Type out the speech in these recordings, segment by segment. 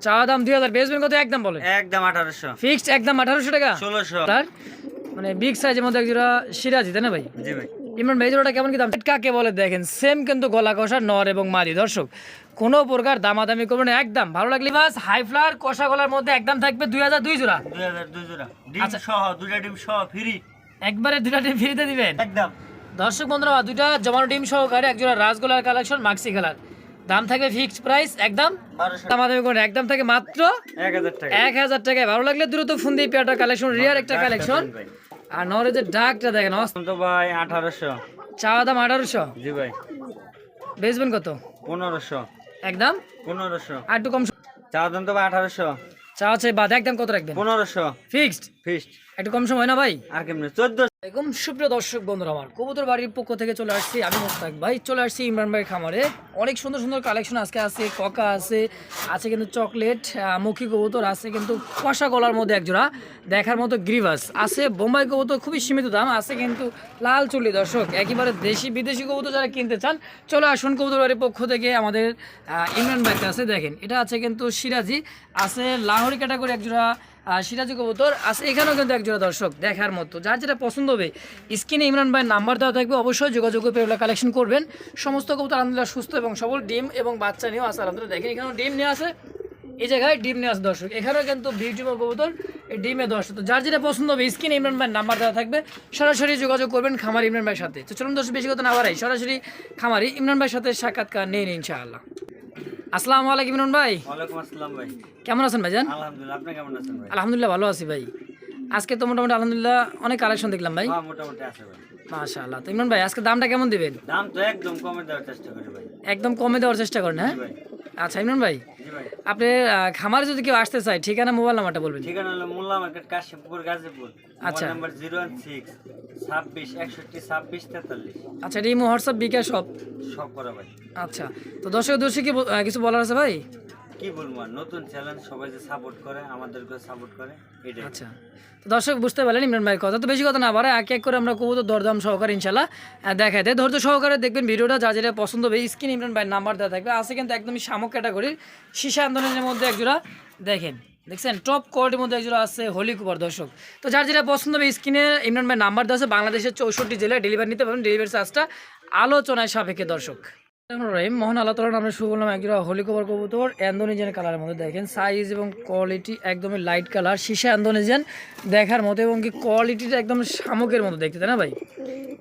চাওয়া দাম 2000, বেচবেন কত? একদম বলেন। একদম 1800 ফিক্সড, একদম 1800 টাকা। 1600 তার মানে বিগ সাইজের মধ্যে একজোড়া সিরাজি, তাই না ভাই? জি ভাই। ইমরান ভাই জোড়াটা কেমন কি দাম? কাকে বলে দেখেন, সেম কিন্তু গলা কষা নর এবং মাদি। দর্শক কোনো প্রকার দামাদামি করবেন না, একদম ভালো লাগলে বাস। হাই ফ্লার কষা গলার মধ্যে একদম থাকবে 2000, 2 জোড়া। 2000 2 জোড়া ডিম সহ, দুইটা ডিম সহ ফ্রি। একবারে দুটা ডিম ফ্রিতে দিবেন একদম। দর্শক বন্ধুরা, দুইটা জমানো ডিম সহকারে একজোড়া রাজগোলার কালেকশন মাক্সি কালার। দাম থাকবে ফিক্সড প্রাইস, একদম দামাদামি করুন, একদম থাকে মাত্র 1000 টাকা। 1000 টাকায়। ভালো লাগলে দ্রুত ফোন দিয়ে পেয়ারটা কালেকশন, রিয়ার একটা কালেকশন। আর নরে যে ডাকটা দেখেন তো ভাই 1800। চাওয়া দাম 1800। জি ভাই। বেচবেন কত? 1500। একদম 1500। আর একটু কম। চাওয়া দাম তো ভাই 1800। চাওয়া চাই বাদ, একদম কত রাখবেন? 1500 ফিক্সড। ফিক্সড। একটু কম সময় না ভাই? আর কেমনে 1400। এরকম সুপ্রিয় দর্শক বন্ধুরা, আমার কবুতর বাড়ির পক্ষ থেকে চলে আসছি আমি মোস্তাক ভাই। চলে আসছি ইমরান ভাইয়ের খামারে। অনেক সুন্দর সুন্দর কালেকশন আজকে আছে। ককা আছে, আছে কিন্তু চকলেট মুখী কবুতর আছে, কিন্তু কষা গলার মধ্যে একজোড়া দেখার মতো গ্রিভাস আছে। বোম্বাই কবুতর খুবই সীমিত দাম আছে, কিন্তু লাল চুলি। দর্শক একেবারে দেশি বিদেশি কবুতর যারা কিনতে চান চলে আসুন কবুতর বাড়ির পক্ষ থেকে। আমাদের ইমরান ভাইতে আছে, দেখেন এটা আছে কিন্তু সিরাজি আছে, লাহোরি ক্যাটাগরি একজোড়া সিরাজি কবুতর আছে, এখানেও কিন্তু একজোড়া। দর্শক দেখার মতো, যার যেটা পছন্দ হবে স্ক্রিনে ইমরান ভাইয়ের নাম্বার দেওয়া থাকবে, অবশ্যই যোগাযোগ করে পেয়ারগুলো কালেকশন করবেন। সমস্ত কবুতর আলহামদুলিল্লাহ সুস্থ এবং সবল, ডিম এবং বাচ্চা নিয়েও আছে আলহামদুলিল্লাহ। দেখেন এখানেও ডিম নিয়ে আছে, এই জায়গায় ডিম নিয়ে আছে। দর্শক এখানেও কিন্তু বিউটিফুল কবুতর, এই ডিমে। দর্শক তো যার যেটা পছন্দ হবে স্ক্রিনে ইমরান ভাইয়ের নাম্বার দেওয়া থাকবে, সরাসরি যোগাযোগ করবেন খামারি ইমরান ভাইয়ের সাথে। তো চলুন দর্শক বেশি কথা না বাড়াই, সরাসরি খামারি ইমরান ভাইয়ের সাথে সাক্ষাৎকার নিন ইনশাআল্লাহ। আসসালামু আলাইকুম ইমরান ভাই। ওয়ালাইকুম আসসালাম ভাই। কেমন আছেন ভাইজান? আলহামদুলিল্লাহ, আপনি কেমন আছেন ভাই? আলহামদুলিল্লাহ ভালো আছি ভাই। আজকে তো মোটামুটি আলহামদুলিল্লাহ অনেক কালেকশন দেখলাম ভাই। হ্যাঁ মোটামুটি আছে ভাই। মাশাআল্লাহ। তো ইমরান ভাই আজকে দামটা কেমন দিবেন? দাম তো একদম কমে দেওয়ার চেষ্টা করি ভাই। একদম কমে দেওয়ার চেষ্টা করেন, হ্যাঁ? জি ভাই। আচ্ছা ইমরান ভাই, জি ভাই। আপনি খামারে যদি কেউ আসতে চায়, ঠিকানা মোবাইল নাম্বারটা বলবেন। ঠিকানা হলো মোল্লা মার্কেট, কাশিমপুর, গাজীপুর। আচ্ছা। Mobile number 016 26 61 26 43। আচ্ছা, এটা ইমো, হোয়াটসঅ্যাপ, বিকাশ সব? সব করা ভাই। আচ্ছা, তো দর্শক দর্শক কি কিছু বলার আছে ভাই? কি বলবো আর, নতুন চ্যালেঞ্জ, সবাই যে সাপোর্ট করে, আমাদেরকে সাপোর্ট করে, এটাই। আচ্ছা, তো দর্শক বুঝতে পারলেন ইমরান ভাইয়ের কথা। তো বেশি কথা না বাড়ায় এক এক করে আমরা কবুতর দরদাম সহকারে ইনশাল্লাহ দেখাই দেয়। ধৈর্য সহকারে দেখবেন ভিডিওটা, যা যেটা পছন্দ হবে স্ক্রিন ইমরান ভাইয়ের নাম্বার দেওয়া থাকবে। আছে কিন্তু একদমই শামুক ক্যাটাগরির সীসা আন্দোলনের মধ্যে একজোড়া, দেখেন দেখছেন টপ কোয়ালিটির মধ্যে একজোড়া আছে হোলি কুপার। দর্শক তো যার যেটা পছন্দ হবে স্ক্রিনে ইমরান ভাইয়ের নাম্বার দেওয়া আছে। বাংলাদেশের 64 জেলায় ডেলিভারি নিতে পারবেন, ডেলিভারি চার্জটা আলোচনায় সাপেক্ষে। দর্শক মহান আল্লাহ তাআলার নামে শুরু করলাম একজোড়া হোলি কভার কবুতর ইন্দোনেশিয়ান কালারের মধ্যে। দেখেন সাইজ এবং কোয়ালিটি একদমই লাইট কালার, সীসা ইন্দোনেশিয়ান দেখার মতো, এবং কি কোয়ালিটিটা একদম শামুকের মতো দেখতে, তাই না ভাই?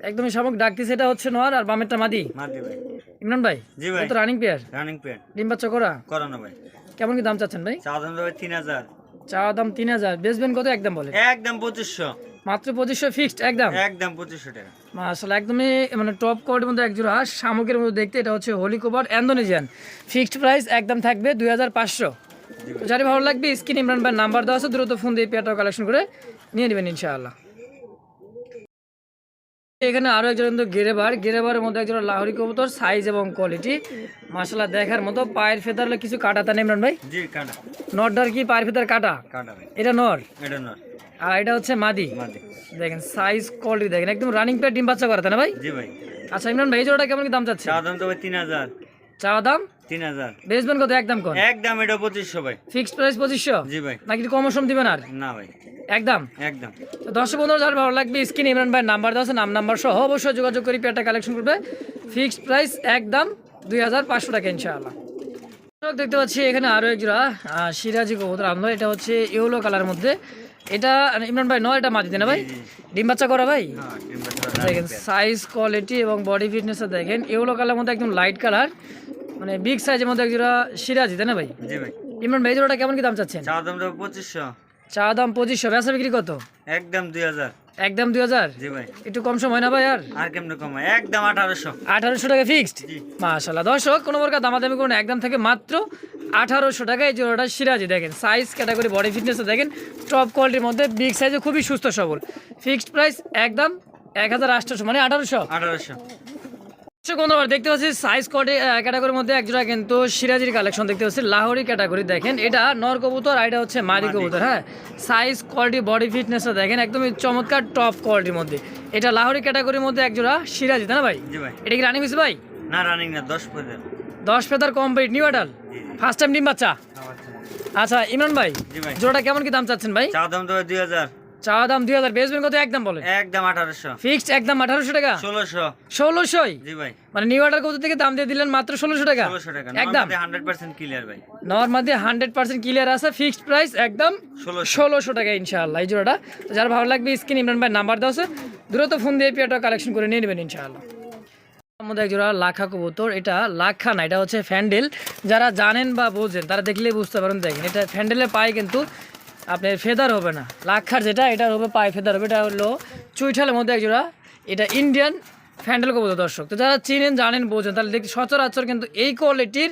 একদমই শামুক ডাকতেছে। এটা হচ্ছে নর আর বামেরটা মাদি। মাদি ভাই। ইমরান ভাই, জি ভাই। এটা তো রানিং পেয়ার। Running pair. ডিম বাচ্চা করা করানো ভাই। কেমন কি দাম চাচ্ছেন ভাই? চাওয়া দাম ভাই 3000। চাওয়া দাম 3000, বেচবেন কত? একদম বলে একদম 2500। মাত্র 2500 ফিক্সড, একদম একদম 2500 টাকা। মাশাআল্লাহ, একদমই মানে টপ কোয়ালিটির মধ্যে একজোড়া শামুকের মধ্যে দেখতে। এটা হচ্ছে holy cover Indonesian, fixed price একদম থাকবে 2500। তো যারা ভালো লাগবে স্ক্রিন ইমরান ভাইয়ের নাম্বার দেওয়া আছে, দ্রুত ফোন দিয়ে পেয়ারটা কালেকশন করে নিয়ে নেবেন ইনশাআল্লাহ। এখানে আরো একজন কিন্তু গেরেবারের মধ্যে একজন লাহোরি কবুতর, সাইজ এবং কোয়ালিটি মাশাআল্লাহ দেখার মতো। পায়ের ফেদার কিছু কাটাতা নেই ইমরান ভাই? জি কাটা। নরডার কি পায়ের ফেদার কাটা? কাটা ভাই। এটা নর, এটা নর, আর এটা হচ্ছে মাদি। মাদি। দেখেন সাইজ কোয়ালিটি দেখেন, একদম রানিং প্লেট, ডিম বাচ্চা করা, তাই না ভাই? জি ভাই। আচ্ছা ইমরান ভাই, এই জোড়াটা কেমন কি দাম চাচ্ছে? চাওয়া দাম তো ভাই 3000। চাওয়া দাম 3000। বেচবেন কত? একদম কোন? একদম এটা 2500 ভাই। Fixed price 2500? জি ভাই। নাকি কম সম দিবেন? আর না ভাই, একদম একদম। তো দর্শক বন্ধুরা যার ভালো লাগবে স্ক্রিনে ইমরান ভাইয়ের নাম্বার দেওয়া আছে, নাম্বার সহ অবশ্যই যোগাযোগ করে পেয়ারটা কালেকশন করবে। ফিক্সড প্রাইস একদম 2500 টাকা ইনশাআল্লাহ। দেখতে পাচ্ছি এখানে আরো এক জোড়া সিরাজি কবুতর আমরা, এটা হচ্ছে ইয়েলো কালারের মধ্যে। এটা ইমরান ভাই নয়, এটা মাটিতে না ভাই? ডিম বাচ্চা করা ভাই? দেখেন সাইজ কোয়ালিটি এবং বডি ফিটনেস দেখেন, ইয়েলো কালারের মধ্যে একদম লাইট কালার, মানে বিগ সাইজের মধ্যে এক জোড়া সিরাজি, তাই না ভাই? জি ভাই। ইমরান ভাই জোড়াটা কেমন কি দাম চাচ্ছেন? চাওয়া দাম তো 2500। চা দাম 2500, বেচা বিক্রি কত? একদম 2000। একদম 2000? জি ভাই। একটু কম সময় না ভাই? আর কেমনে কমায়? একদম 1800। 1800 টাকা ফিক্সড? জি। মাশাআল্লাহ। দর্শক কোনো প্রকার দামাদামি করুন, একদম থেকে মাত্র 1800 টাকা এই জোড়াটা সিরাজি। দেখেন সাইজ ক্যাটাগরি বডি ফিটনেস দেখেন, টপ কোয়ালিটির মধ্যে, বিগ সাইজে, খুবই সুস্থ সবল। ফিক্সড প্রাইস একদম 1800, মানে 1800। 1800। বন্ধুরা দেখতে পাচ্ছি সাইজ কোয়ালিটি ক্যাটাগরির মধ্যে একজোড়া কিন্তু সিরাজির কালেকশন দেখতে পাচ্ছি, লাহোরি ক্যাটাগরি। দেখেন এটা নর কবুতর আর এটা হচ্ছে মাদি কবুতর। হ্যাঁ, সাইজ কোয়ালিটি বডি ফিটনেসটা দেখেন, একদমই চমৎকার টপ কোয়ালিটির মধ্যে। এটা লাহোরি ক্যাটাগরির মধ্যে একজোড়া সিরাজি, তাই না ভাই? জি ভাই। এটা কি রানিং হয়েছে ভাই? না রানিং না, 10 পদের। 10 ফেদার কমপ্লিট, নিউ অ্যাডাল। জি। ফার্স্ট টাইম ডিম বাচ্চা। আচ্ছা ইমরান ভাই, জি ভাই। জোড়াটা কেমন কি দাম চাচ্ছেন ভাই? চা দাম তো 2000, চা দাম 2000, বেচবেন কত একদম বলেন? একদম 1800, ফিক্সড একদম 1800 টাকা। 1600। 1600? জি ভাই, মানে নিউ অর্ডার কত থেকে দাম দিয়ে দিলেন মাত্র 1600 টাকা? 1600 টাকা একদম 100% ক্লিয়ার ভাই। নরমাদি 100% ক্লিয়ার আছে, ফিক্সড প্রাইস একদম 1600 টাকা ইনশাআল্লাহ এই জোড়াটা। তো যার ভালো লাগবে স্ক্রিন ইমরান ভাই নাম্বার দেওয়া আছে, দ্রুত ফোন দিয়ে পেয়ারটা কালেকশন করে নিয়ে নেবেন ইনশাআল্লাহ। আমাদের এক জোড়া লাখা কবুতর, এটা লাখা না, এটা হচ্ছে ফ্যান্ডেল। যারা জানেন বা বোঝেন তারা দেখলেই বুঝতে পারেন। দেখেন এটা ফ্যান্ডেলের পায়ে কিন্তু আপনার ফেদার হবে না, লাখার যেটা এটা হবে পায়ে ফেদার হবে। এটা হলো চুইঠালের মধ্যে এক জোড়া, এটা ইন্ডিয়ান ফ্যান্ডেল কবুতর দর্শক। তো যারা চিনেন জানেন বোঝেন তাহলে দেখি সচরাচর কিন্তু এই কোয়ালিটির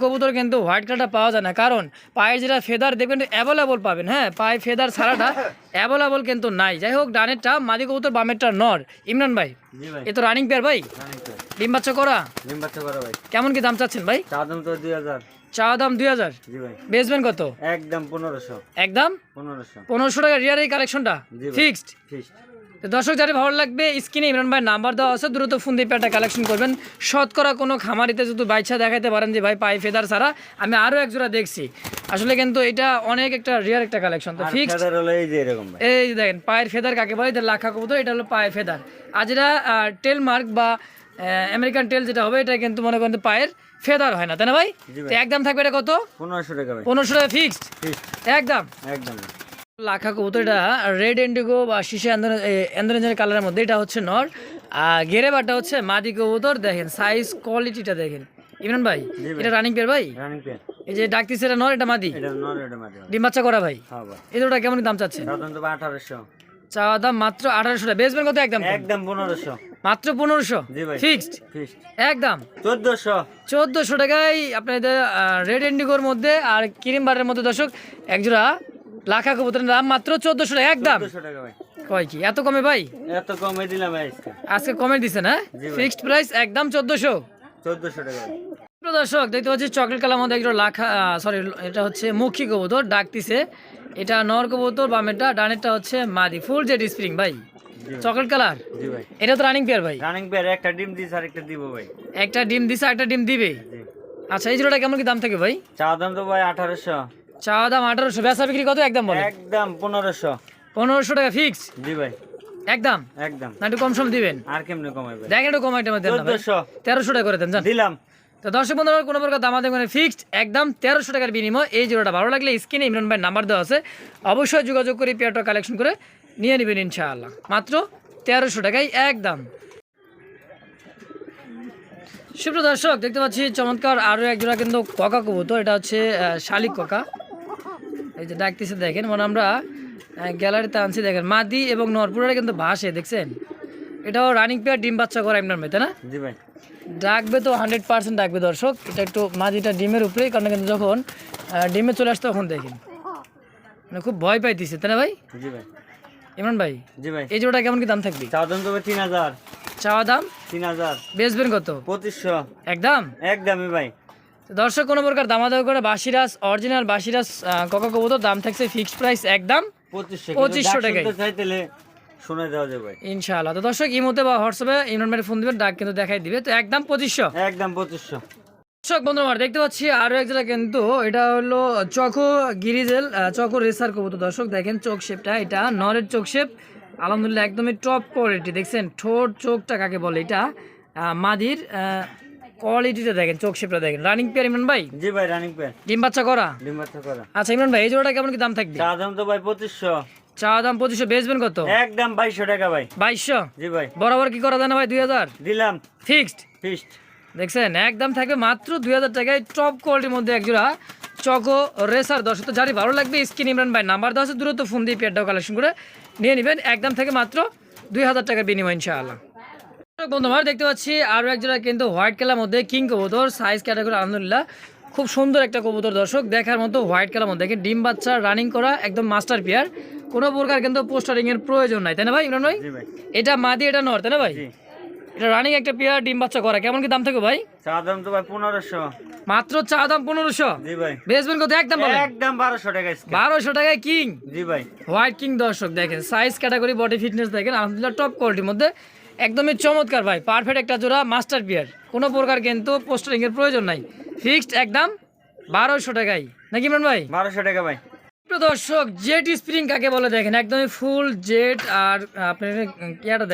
কবুতর কিন্তু হোয়াইট কালারটা পাওয়া যায় না, কারণ পায়ের যেটা ফেদার দেখবেন অ্যাভেলেবল পাবেন। হ্যাঁ, পায়ে ফেদার ছাড়াটা অ্যাভেলেবল কিন্তু নাই। যাই হোক, ডানেরটা মাদি কবুতর, বামেরটা নর। ইমরান ভাই, জি ভাই, এ তো রানিং পেয়ার ভাই, রানিং পেয়ার, ডিম বাচ্চা করা। ডিম বাচ্চা করা ভাই। কেমন কি দাম চাচ্ছেন ভাই? চা দাম তো 2000, চা দাম 2000, জি ভাই, বেচবেন কত? একদম 1500, একদম 1500। 1500 টাকা রিয়ার এই কালেকশনটা জি ভাই, ফিক্সড। ফিক্সড। তো দর্শক যারা ভালো লাগবে স্ক্রিনে ইমরান ভাই নাম্বার দেওয়া আছে, দ্রুত ফোন দিয়ে পেয়ারটা কালেকশন করবেন। শতকরা কোনো খামারিতে যদি বাইচ্ছা দেখাতে পারেন যে ভাই পায়ে ফেদার ছাড়া, আমি আরও এক জোড়া দেখছি আসলে, কিন্তু এটা অনেক একটা রিয়ার একটা কালেকশন। তো আর ফিক্সড ফেদার হলো এই যে এরকম ভাই, এই যে দেখেন পায়ের ফেদার কাকে বলে, এটা লাখা কবুতর, এটা হলো পায়ের ফেদার। আর যেটা টেল মার্ক বা আমেরিকান টেল যেটা হবে, এটা কিন্তু মনে করেন পায়ের ফেদার হয় না, তাই না ভাই? জি ভাই। তো একদম থাকবে এটা কত? 1500 টাকা ভাই, 1500 টাকা ফিক্সড ফিক্সড, একদম। একদম। লাখা কবুতর, এটা রেড ইন্ডিগো বা শিশে অ্যান্ডোরেঞ্জের কালারের মধ্যে, এটা হচ্ছে নর। আর গেরে বাটা হচ্ছে মাদি কবুতর। দেখেন সাইজ কোয়ালিটিটা দেখেন ইমরান ভাই, জি ভাই। এটা রানিং পেয়ার ভাই। রানিং পেয়ার, এই যে ডাকতিছে এটা নর, এটা মাদি, এটা নর, এটা মাদি। ডিম বাচ্চা করা ভাই। হ্যাঁ ভাই, এই দুটোটা কেমন দাম চাচ্ছে? চা দাম তো 1800, চা দাম মাত্র 1800 টাকা, বেচবেন কত একদম? একদম 1500, মাত্র 1500, জি ভাই, ফিক্সড ফিক্সড। একদম 1400, 1400 টাকায় আপনাদের রেড ইন্ডিগোর মধ্যে আর ক্রিম বারের মধ্যে দর্শক একজোড়া লাখা কবুতরের দাম মাত্র 1400 টাকা একদম। 1400 টাকা ভাই। কয় কি এত কমে ভাই? এত কমে দিলাম ভাই আজকে। আজকে কমে দিছে না? জি ভাই। ফিক্সড প্রাইস একদম 1400। 1400 টাকা ভাই। প্রিয় দর্শক দেখতে পাচ্ছি চকলেট কালার মধ্যে একজন লাখা, সরি এটা হচ্ছে মুখী কবুতর ডাকতিছে, এটা নর কবুতর, বামেরটা, ডানেরটা হচ্ছে মাদি, ফুল জেড স্প্রিং ভাই, চকলেট কালার। জি ভাই, এটা তো রানিং পেয়ার ভাই। রানিং পেয়ার, একটা ডিম দিস আর একটা দিব ভাই। একটা ডিম দিছে একটা ডিম দিবে। জি। আচ্ছা এই জোড়াটা কেমন কি দাম থাকে ভাই? চা দাম তো ভাই 1800, চা দাম 1800, বেচা বিক্রি কত একদম বলে? একদম 1500, 1500 টাকা ফিক্স জি ভাই, একদম। একদম। না একটু কম সম দিবেন? আর কেমনে কমাই ভাই? দেখেন একটু কমাইতে দেন না ভাই। 1400 1300 টাকা করে দেন জান। দিলাম। তো দর্শক বন্ধুরা কোনো প্রকার দাম আমাদের ফিক্সড একদম 1300 টাকার বিনিময় এই জোড়াটা। ভালো লাগলে স্ক্রিনে ইমরান ভাই নাম্বার দেওয়া আছে, অবশ্যই যোগাযোগ করে পেয়ারটা কালেকশন করে নিয়ে নেবেন ইনশাআল্লাহ, মাত্র 1300 টাকায় একদম। সুপ্রিয় দর্শক দেখতে পাচ্ছি চমৎকার আরও এক জোড়া কিন্তু ককা কবুতর, এটা হচ্ছে শালিক ককা। এই যে ডাকতেছে দেখেন, মানে আমরা গ্যালারিতে আনছি, দেখেন মাদি এবং নরপুরা কিন্তু ভাসে দেখছেন। এটাও রানিং পেয়ার, ডিম বাচ্চা করা ইমরান ভাই, তাই না? জি ভাই, ডাকবে তো 100% ডাকবে দর্শক। এটা একটু মাদিটা ডিমের উপরেই, কারণ কিন্তু যখন ডিমে চলে আসতো তখন দেখেন মানে খুব ভয় পাইতেছে, তাই না ভাই? জি ভাই, ইমরান ভাই জি ভাই। এই জোড়াটা কেমন কি দাম থাকবে? চা দাম তো ভাই 3000, চাওয়া দাম 3000, বেচবেন কত? 2500, একদম। একদমই ভাই। তো দর্শক কোনো প্রকার দামাদামি করে বাসিরাস, অরিজিনাল বাসিরাস ককা কবুতর দাম থাকছে ফিক্সড প্রাইস একদম 2500 টাকায়। চাইতেলে শুনে দেওয়া যাবে ভাই, ইনশাআল্লাহ। তো দর্শক ইমোতে বা হোয়াটসঅ্যাপে ইমরান ভাই ফোন দিবেন, ডাক কিন্তু দেখাই দিবে। তো একদম 2500, একদম 2500। দর্শক বন্ধুরা আমার দেখতে পাচ্ছি আরো এক জায়গা, কিন্তু এটা হলো চকো গিরিজেল, চকো রেসার কবুতর। দর্শক দেখেন চোখ শেপটা, এটা নরের চোখ শেপ আলহামদুলিল্লাহ একদমই টপ কোয়ালিটি। দেখছেন ঠোঁট চোখটা কাকে বলে, এটা মাদির কোয়ালিটিটা দেখেন, চোখ শেপটা দেখেন। রানিং পেয়ার ইমরান ভাই। জি ভাই, রানিং পেয়ার, ডিম বাচ্চা করা। ডিম বাচ্চা করা। আচ্ছা ইমরান ভাই এই জোড়াটা কেমন কি দাম থাকবে? চা দাম তো ভাই 2500, চা দাম 2500, বেচবেন কত? একদম 2200 টাকা ভাই। 2200 জি ভাই, বরাবর কি করা যায় না ভাই? 2000 দিলাম ফিক্সড। ফিক্সড। দেখছেন একদম থাকবে মাত্র 2000 টাকায়, টপ কোয়ালিটির মধ্যে একজোড়া চকো রেসার। দর্শক তো যারই ভালো লাগবে স্ক্রিন ইমরান ভাই নাম্বার দেওয়া আছে, দ্রুত ফোন দিয়ে পেয়ারটাও কালেকশন করে নিয়ে নেবেন, একদম থেকে মাত্র 2000 টাকার বিনিময় ইনশাআল্লাহ। বন্ধু আমার দেখতে পাচ্ছি আরও একজোড়া কিন্তু হোয়াইট কালার মধ্যে কিং কবুতর, সাইজ ক্যাটাগরি আলহামদুলিল্লাহ খুব সুন্দর একটা কবুতর দর্শক, দেখার মতো হোয়াইট কালার মধ্যে দেখেন, ডিম বাচ্চা রানিং করা একদম মাস্টার পেয়ার, কোনো প্রকার কিন্তু পোস্টারিং এর প্রয়োজন নাই, তাই না ভাই ইমরান ভাই? জি ভাই, এটা মাদি এটা নর, তাই না ভাই? জি। এটা রানিং একটা পেয়ার, ডিম বাচ্চা করা, কেমন কি দাম থাকবে ভাই? চা দাম তো ভাই 1500, মাত্র চা দাম 1500, জি ভাই, বেচবেন কত একদম বলেন? একদম 1200 টাকা আজকে। 1200 টাকায় কিং, জি ভাই, হোয়াইট কিং। দর্শক দেখেন সাইজ ক্যাটাগরি বডি ফিটনেস দেখেন আলহামদুলিল্লাহ টপ কোয়ালিটির মধ্যে একদমই চমৎকার ভাই, পারফেক্ট একটা জোড়া মাস্টার পেয়ার, কোনো প্রকার কিন্তু পোস্টারিং এর প্রয়োজন নাই, ফিক্সড একদম 1200 টাকায় নাকি ইমরান ভাই? 1200 টাকা ভাই। প্রিয় দর্শক, জেট স্প্রিং কাকে বলে দেখেন, একদমই ফুল জেট। আর আপনার গিয়ারটা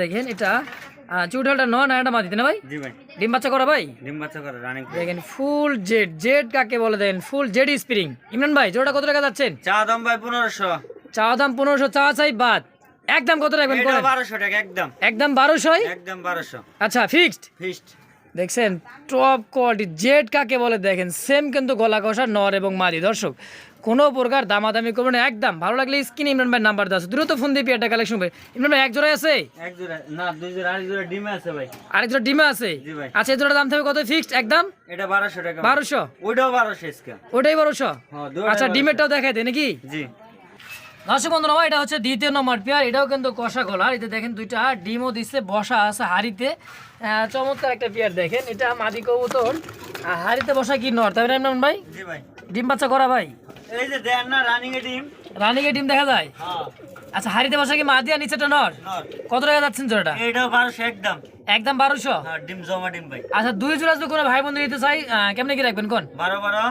দেখেন, এটা চুটালটা নয় না, এটা মাটিতে না ভাই? জি ভাই। ডিম বাচ্চা করা ভাই? ডিম বাচ্চা করে রানিং। দেখেন ফুল জেট, জেট কাকে বলে দেখেন, ফুল জেট স্প্রিং। ইমরান ভাই জোড়াটা কত টাকা যাচ্ছেন? চা দাম ভাই 1500। চা দাম 1500, চা চাই বাদ, একদম কত রাখবেন? এটা 1200 টাকা একদম। একদম 1200? একদম 1200। আচ্ছা ফিক্সড। ফিক্সড। দেখছেন টপ কোয়ালিটি জেড কাকে বলে দেখেন, সেম কিন্তু গলা কষা নর এবং মাদি। দর্শক কোনো প্রকার দামাদামি করবেন না, একদম ভালো লাগলে স্ক্রিনে ইমরান ভাই নাম্বার দেওয়া আছে, দ্রুত ফোন দিয়ে পেয়ারটা কালেকশন হবে। ইমরান ভাই এক জোড়া আছে? এক জোড়া না, দুই জোড়া, আরেক জোড়া ডিমে আছে ভাই। আরেক জোড়া ডিমে আছে? জি ভাই। আচ্ছা এই জোড়ার দাম থাকবে কত ফিক্সড একদম? এটা 1200 টাকা। 1200? ওইটাও 1200 ইসকা। ওটাই 1200? হ্যাঁ। আচ্ছা ডিমেরটাও দেখাই দেয় নাকি? জি। দর্শক বন্ধুরা, এটা হচ্ছে দ্বিতীয় নম্বর পেয়ার, এটাও কিন্তু কষা গলার। এতে দেখেন দুইটা ডিমও দিচ্ছে, বসা আছে হাড়িতে। চমৎকার একটা পেয়ার দেখেন, এটা মাদি কবুতর হাড়িতে বসা কি নর, তাই না ইমরান ভাই? জি ভাই। ডিম বাচ্চা করা ভাই? এই যে দেন না রানিং এ ডিম। রানিং এ ডিম দেখা যায়? হ্যাঁ। আচ্ছা হাড়িতে বসা কি মাদি আর নিচেটা নর? নর। কত টাকা যাচ্ছেন জোড়াটা? এটাও 1200 একদম। একদম 1200? হ্যাঁ, ডিম জমা ডিম ভাই। আচ্ছা দুই জোড়া যদি কোনো ভাই বন্ধু নিতে চাই কেমনে কি রাখবেন কোন? 12 12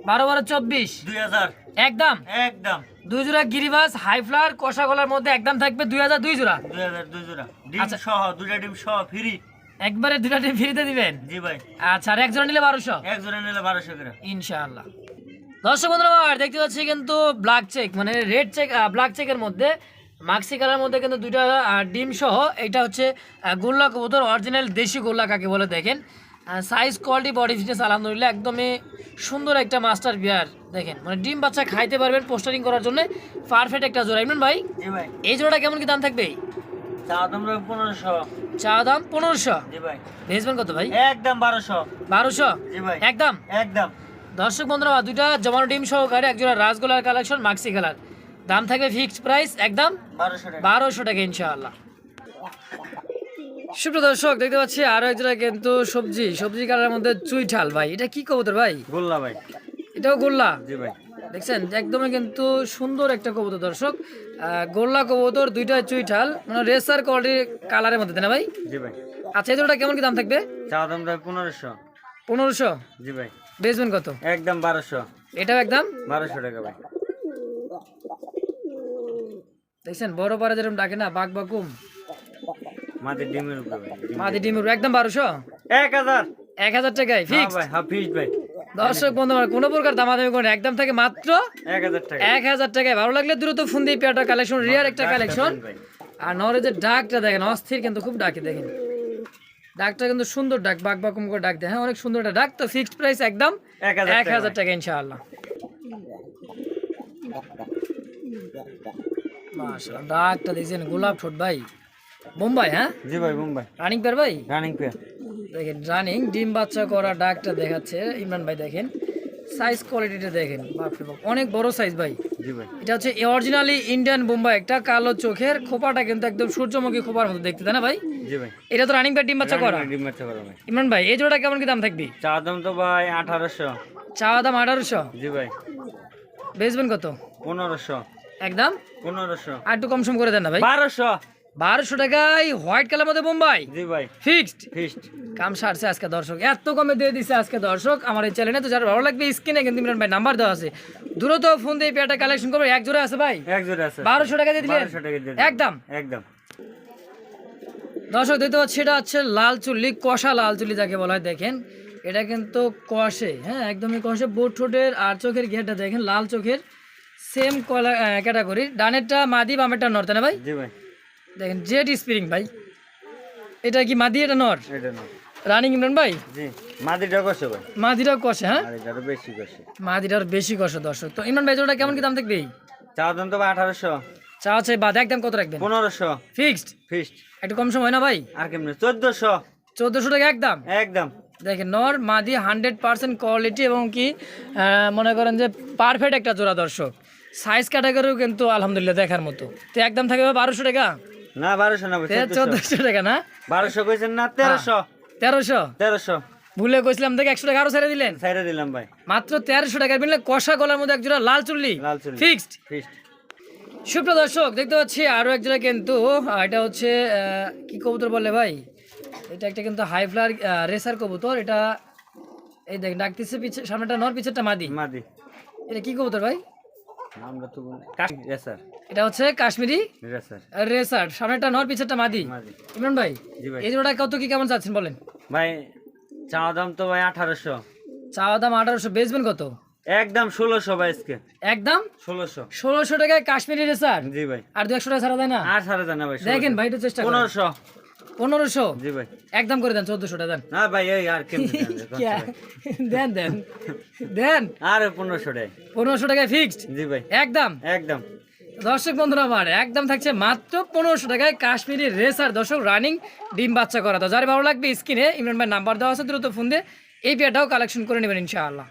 12 24 2000 একদম। একদম। দুই জোড়া গিরিবাস হাই ফ্লার কষা গলার মধ্যে একদম থাকবে 2000 দুই জোড়া। 2000 দুই জোড়া ডিম আচ্ছা। সহ, দুইটা ডিম সহ ফ্রি। একবারে দুটা ডিম ফ্রিতে দিবেন? জি ভাই। আচ্ছা আর এক জোড়া নিলে 1200 এক জোড়া নিলে 1200 করে ইনশাআল্লাহ। দর্শক বন্ধুরা আমার দেখতে পাচ্ছি কিন্তু ব্ল্যাক চেক মানে রেড চেক, ব্ল্যাক চেকের মধ্যে মাক্সি কালার মধ্যে কিন্তু দুইটা ডিম সহ। এটা হচ্ছে গোল্লা কবুতর, অরিজিনাল দেশি গোল্লা কাকে বলে দেখেন। সাইজ কোয়ালিটি বডি ফিটনেস আলহামদুলিল্লাহ একদমই সুন্দর একটা মাস্টার বিয়ার দেখেন, মানে ডিম বাচ্চা খাইতে পারবেন পোস্টারিং করার জন্য পারফেক্ট একটা জোড়া। ইমরান ভাই জি ভাই। এই জোড়াটা কেমন কি দাম থাকবে? চা দাম 1500। চা দাম 1500? জি ভাই। ভেজবেন কত ভাই? একদম 1200। 1200? জি ভাই। একদম। একদম। দর্শক বন্ধুরা দুইটা জমানো ডিম সহকারে একজোড়া রাসগোলার কালেকশন মাক্সি কালার, দাম থাকবে ফিক্সড প্রাইস একদম 1200 টাকা। 1200 টাকা ইনশাআল্লাহ। সুপ্রিয় দর্শক দেখতে পাচ্ছি আরো একজোড়া কিন্তু সবজি কালারের মধ্যে চুইঠাল। ভাই এটা কি কবুতর ভাই? গোল্লা ভাই। এটাও গোল্লা? জি ভাই। দেখছেন একদমই কিন্তু সুন্দর একটা কবুতর দর্শক, গোল্লা কবুতর, দুইটা চুইঠাল, মানে রেসার কোয়ালিটির কালারের মধ্যে তাই না ভাই? জি ভাই। আচ্ছা এই জোড়াটা কেমন কি দাম থাকবে? চা দাম 1500। 1500? জি ভাই। বেচবেন কত? একদম 1200। এটাও একদম 1200 টাকা ভাই। দেখছেন বড় পাড়া যেরকম ডাকে না বাঘ বাকুম, মাটি ডিমের উপরে ভাই। মাদি ডিমের একদম 1200? 1000। 1000 টাকায় হ্যাঁ ফিক্স? ভাই, হ্যাঁ ফিক্সড ভাই। দর্শক বন্ধু আমার কোনো প্রকার দামাদামি করে না, একদম থাকে মাত্র 1000 টাকা। 1000 টাকায়। ভালো লাগলে দ্রুত ফোন দিয়ে পেয়ারটা কালেকশন, রিয়ার একটা কালেকশন। ভাই। আর নরে যে ডাকটা দেখেন অস্থির, কিন্তু খুব ডাকে দেখেন, ডাকটা কিন্তু সুন্দর ডাক, বাঘ বাকুম করে ডাক দেয়। হ্যাঁ অনেক সুন্দর একটা ডাক। তো ফিক্সড প্রাইস একদম 1000 টাকা ইনশাআল্লাহ। মাশাআল্লাহ ডাকটা দেখছেন গোলাপ ঠোঁট ভাই, বোম্বাই। হ্যাঁ জি ভাই, মুম্বাই রানিং পেয়ার ভাই? Running pair. দেখেন রানিং ডিম বাচ্চা করা ডাকটা দেখাচ্ছে ইমরান ভাই। দেখেন সাইজ কোয়ালিটিটা দেখেন, বাপরে বাপ অনেক বড় সাইজ ভাই। জি ভাই। এটা হচ্ছে অরিজিনালি ইন্ডিয়ান বোম্বাই, একটা কালো চোখের, খোপাটা কিন্তু একদম সূর্যমুখী খোপার মতো দেখতে তাই না ভাই? জি ভাই। এটা তো রানিং পেয়ার ডিম বাচ্চা করা। ডিম বাচ্চা করা ভাই। ইমরান ভাই এই জোড়াটা কেমন কি দাম থাকবে? চা দাম তো ভাই 1800। চা দাম 1800? জি ভাই। বেচবেন কত? 1500। একদম 1500। আর একটু কম সম করে দেন না ভাই। 1200। 1200 টাকায় হোয়াইট কালার মধ্যে বোম্বাই জি ভাই। ফিক্সড? ফিক্সড। কাম সারছে আজকে দর্শক, এত কমে দিয়ে দিছে আজকে দর্শক আমার এই চ্যানেলে। তো যারা ভালো লাগবে স্ক্রিনে কিন্তু ইমরান ভাই নাম্বার দেওয়া আছে, দ্রুত ফোন দিয়ে পেয়ারটা কালেকশন করবো। এক জোড়া আছে ভাই? এক জোড়া আছে। 1200 টাকা দিয়ে দিলেন 1200 টাকা দিয়ে একদম? একদম। দর্শক দেখতে পাচ্ছি এটা হচ্ছে লাল চুল্লি, কষা লাল চুল্লি যাকে বলা হয়। দেখেন এটা কিন্তু কষে, হ্যাঁ একদমই কষে। বোট ঠোঁটের আর চোখের ঘেরটা দেখেন লাল চোখের, সেম ক্যাটাগরি। ডানেরটা মাদি, বামেরটা নর তাই না ভাই? জি ভাই। দেখেন জেড স্প্রিং ভাই, এটা কি মাদি এটা নর? এটা না। রানিং ইমরান ভাই? জি। মাদিটা কষ্ট ভাই। মাদিটাও কষে? হ্যাঁ আর এটা বেশি কষ্ট। মাদিটার বেশি কষে দর্শক। তো ইমরান ভাই জোড়াটা কেমন কি দাম থাকবে? চা দাম তো ভাই 1800। চা আছে বাদ, একদম কত রাখবেন? 1500। ফিক্সড? ফিক্সড। একটু কম সময় না ভাই? আর কেমনে 1400। 1400 টাকা একদম? একদম। দেখেন নর মাদি 100% কোয়ালিটি এবং কি মনে করেন যে পারফেক্ট একটা জোড়া দর্শক। সাইজ ক্যাটাগরিও কিন্তু আলহামদুলিল্লাহ দেখার মতো। তো একদম থাকবে 1200 টাকা? না 1200 না ভাই, 1400 টাকা না? 1200 কইছেন না? 1300। 1300? 1300 ভুলে কইছিলাম দেখে 100 টাকা আরো ছেড়ে দিলেন। ছাইরা দিলাম ভাই। মাত্র 1300 টাকার বিনলে কষা গলার মধ্যে এক জোড়া লাল চুল্লি লাল চুল। ফিক্সড? ফিক্সড। সুপ্রিয় দর্শক দেখতে পাচ্ছি আরো এক জোড়া কিন্তু, এটা হচ্ছে কি কবুতর বলে ভাই? এটা একটা কিন্তু হাই ফ্লার রেসার কবুতর। এটা এই দেখেন ডাকতেছে, পিছে সামনেটা নর পিছেরটা মাদি। মাদি। এটা কি কবুতর ভাই? আমরা তো কাশ্মীর রেসার। এটা হচ্ছে কাশ্মীরি রেসার। রেসার, সামনেটা নর পিছেরটা মাদি। মাদি। ইমরান ভাই জি ভাই। এই জোড়া কত কি কেমন চাচ্ছেন বলেন? ভাই চাওয়া দাম তো ভাই 1800। চাওয়া দাম 1800, বেচবেন কত? একদম 1600 ভাই আজকে। একদম 1600। 1600 টাকায় কাশ্মীরি রেসার। জি ভাই। আর 200 টাকা ছাড়া দেয় না? আর সাড়ে জানা ভাই। দেখেন ভাই একটু চেষ্টা করেন। 1500। 1500 জি ভাই। একদম করে দেন, 1400 টাকা দেন। না ভাই এই আর কেমনে দেন দেন দেন আর 1500 টাকা। 1500 টাকায় ফিক্সড জি ভাই। একদম। একদম। দর্শক বন্ধুরা আমার একদম থাকছে মাত্র 1500 টাকায় কাশ্মীরি রেসার। দর্শক রানিং ডিম বাচ্চা করা। তো যার ভালো লাগবে স্ক্রিনে ইমরান ভাই নাম্বার দেওয়া আছে, দ্রুত ফোন দিয়ে এই পেয়ারটাও কালেকশন করে নেবেন ইনশাআল্লাহ।